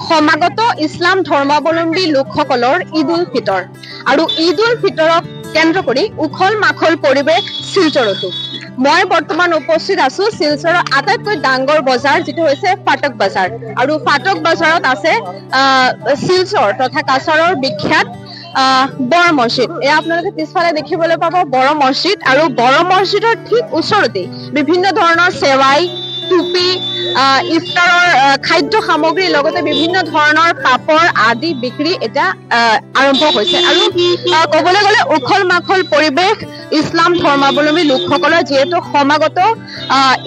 সমাগত ইছলাম ধৰ্মাৱলম্বী লোকসকলৰ ঈদ উল ফিতৰ আৰু ঈদ উল ফিতৰক কেন্দ্ৰ কৰি উখল মাখল পৰিৱেশ শিলচৰতো। মই বৰ্তমান উপস্থিত আছো শিলচৰৰ আটাইতকৈ ডাঙৰ বজাৰ যিটো হৈছে ফাটক বজাৰ আৰু ফাটক বজাৰত আছে শিলচৰ তথা কাছাৰৰ বিখ্যাত বৰ মছজিদ। এয়া আপোনালোকে পিছফালে দেখিবলৈ পাব বৰ মছজিদ আৰু বৰ মছজিদৰ ঠিক ওচৰতে বিভিন্ন ধৰণৰ সেৱাই টুপি ইফতাৰৰ খাদ্য সামগ্ৰীৰ লগতে বিভিন্ন ধৰণৰ পাপৰ আদি বিক্ৰী এটা আৰম্ভ হৈছে আৰু ক'বলৈ গ'লে উখল মাখল পৰিৱেশ ইছলাম ধৰ্মাৱলম্বী লোকসকলৰ যিহেতু সমাগত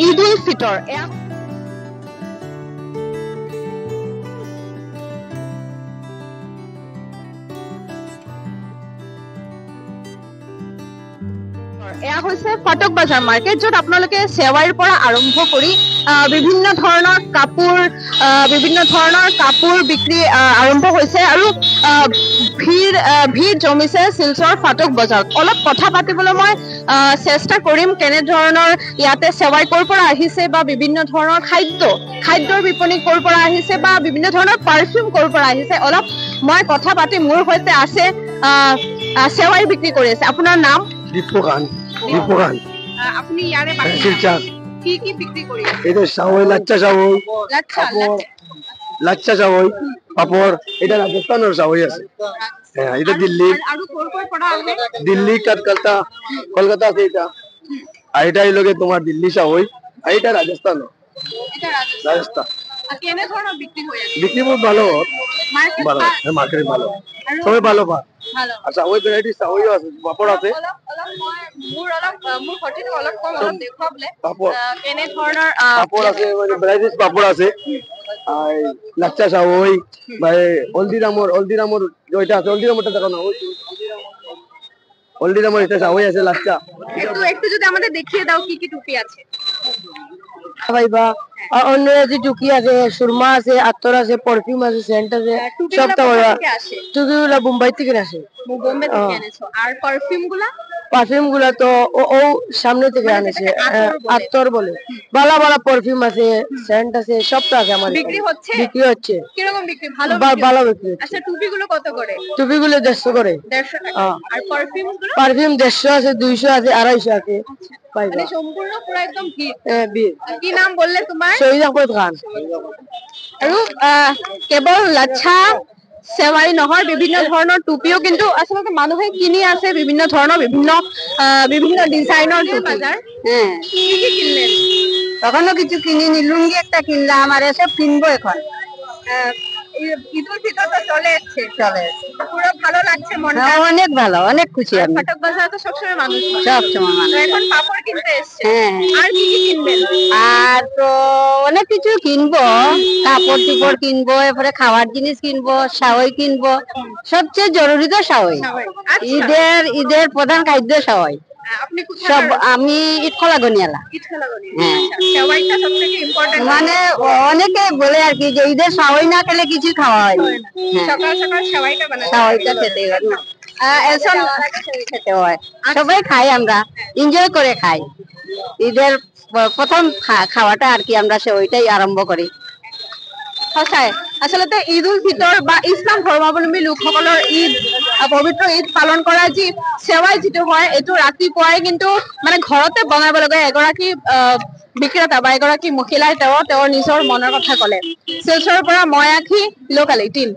ঈদ উল ফিতৰ। এয়া হৈছে ফাটক বাজাৰ মাৰ্কেট, য'ত আপোনালোকে সেৱাইৰ পৰা আৰম্ভ কৰি বিভিন্ন ধৰণৰ কাপোৰ বিক্ৰী আৰম্ভ হৈছে আৰু ভিৰ জমিছে শিলচৰ ফাটক বজাৰত। অলপ কথা পাতিবলৈ মই চেষ্টা কৰিম কেনেধৰণৰ ইয়াতে সেৱাই ক'ৰ পৰা আহিছে বা বিভিন্ন ধৰণৰ খাদ্যৰ বিপণী ক'ৰ পৰা আহিছে বা বিভিন্ন ধৰণৰ পাৰফিউম ক'ৰ পৰা আহিছে অলপ মই কথা পাতি। মোৰ সৈতে আছে সেৱাই বিক্ৰী কৰি আছে। আপোনাৰ নাম? দীপকান। আপুনি ইয়াৰে কি কি বিক্ৰী কৰি আছে? এটা চাউল, লাচ্চা চাউল, পাপড়। এটা রাজস্থানের চাউল আছে। হ্যাঁ, এটা দিল্লি আৰু ক'ৰ পৰা আহে? দিল্লি, কলকাতা আছে এটা। আর এটা হইলো তোমার দিল্লি চাউল, আর এটা রাজস্থান। এটা রাজস্থান। কেনে ধৰণৰ বিক্ৰী হৈ আছে? বিক্রি বহুত ভালো, মার্কেট ভালো, সবাই ভালো পায়। আচ্ছা, ওই ভ্যারাইটি চাউলও আছে, পাপড় আছে। মোৰ সঠিক অলপ দেখুৱাবলে পাপড় কেনে ধৰণৰ পাপড় আছে, মানে ভ্যারাইটিস পাপড় আছে। আর লাচ্চা চাউল, ভাই হলদিরামর যেটা আছে, হলদিরামরটা দেখো না, হলদিরামর এটা চাউল আছে, লাচ্চা। একটু যদি আমাদের দেখিয়ে দাও কি কি টুপি আছে। ভাইবা অন্য যে টুকি আছে, সুরমা আছে, আতর আছে, পারফিউম আছে, সেন্ট আছে, সবটা ওরা টুকিগুলা বোম্বাই থেকে আসে। বোম্বে থেকে এনেছো। আর পারফিউম গুলা তো ও সামনে থেকে আনেছে, আতর বলে। ভালো পারফিউম আছে, সেন্ট আছে, সবটা আছে। আমার বিক্রি হচ্ছে কিরকম বিক্রি? ভালো বিক্রি। আচ্ছা, টুপিগুলো কত করে? টুপিগুলো 150 করে। 150 টাকা। আর পারফিউম 150 আছে, 200 আছে, 250 আছে। মানে সম্পূর্ণ পুরো একদম ভিড়। ভিড়। কি নাম বললে তোমার? শহীদ আহমদ খান। আৰু কেৱল লাচ্ছা সেৱাই নহয়, বিভিন্ন ধৰণৰ টুপিও কিন্তু আচলতে মানুহে কিনি আছে, বিভিন্ন ধৰণৰ বিভিন্ন ডিজাইনৰ বাজার। কি কি কিনলেন? তখনও কিছু কিনিনি, লুঙ্গি একটা কিনলাম, আর এসব কিনবো এখন। ঈদ উল ফিতর তো চলে এসছে, পুরো ভালো লাগছে মনটা? অনেক ভালো, অনেক খুশি আমি। ফাটক বাজারে তো সবসময় মানুষ হয়। সবসময় মানুষ। এখন পাপড় কিনতে এসছে। আর কি কি কিনবেন? আর তো অনেক কিছু কিনবো, কাপড় টিপড় কিনবো, এরপরে খাওয়ার জিনিস কিনবো, সাওয়াই কিনবো। সবচেয়ে জরুরি তো সাওয়াই। ঈদের প্রধান খাদ্য সাওয়াই। আপনি সব আমি ইটখলা গনিয়ালা। সেওয়াইটা সবথেকে ইম্পর্টেন্ট। মানে অনেকে বলে আর কি যে ঈদের সাওয়াই না খেলে কিছু খাওয়া হয় না। সকাল সকাল সেওয়াইটা বানাতে, সাওয়াইটা খেতে হয় না, খেতে হয়। সবাই খাই, আমরা এনজয় করে খাই। ঈদের প্রথম খাওয়াটা আর কি আমরা সেওয়াইটাই আরম্ভ করি। সঁচাই আচলতে ঈদ উল ফিতৰ বা ইছলাম ধৰ্মাৱলম্বী লোকসকলৰ পবিত্ৰ ঈদ পালন কৰা যি সেৱাই যিটো হয়, এইটো ৰাতিপুৱাই কিন্তু মানে ঘৰতে বনাব লাগে। এগৰাকী বিক্ৰেতা বা এগৰাকী মহিলাই তেওঁৰ নিজৰ মনৰ কথা ক'লে। শিলচৰৰ পৰা মই আখি, লোকাল 18।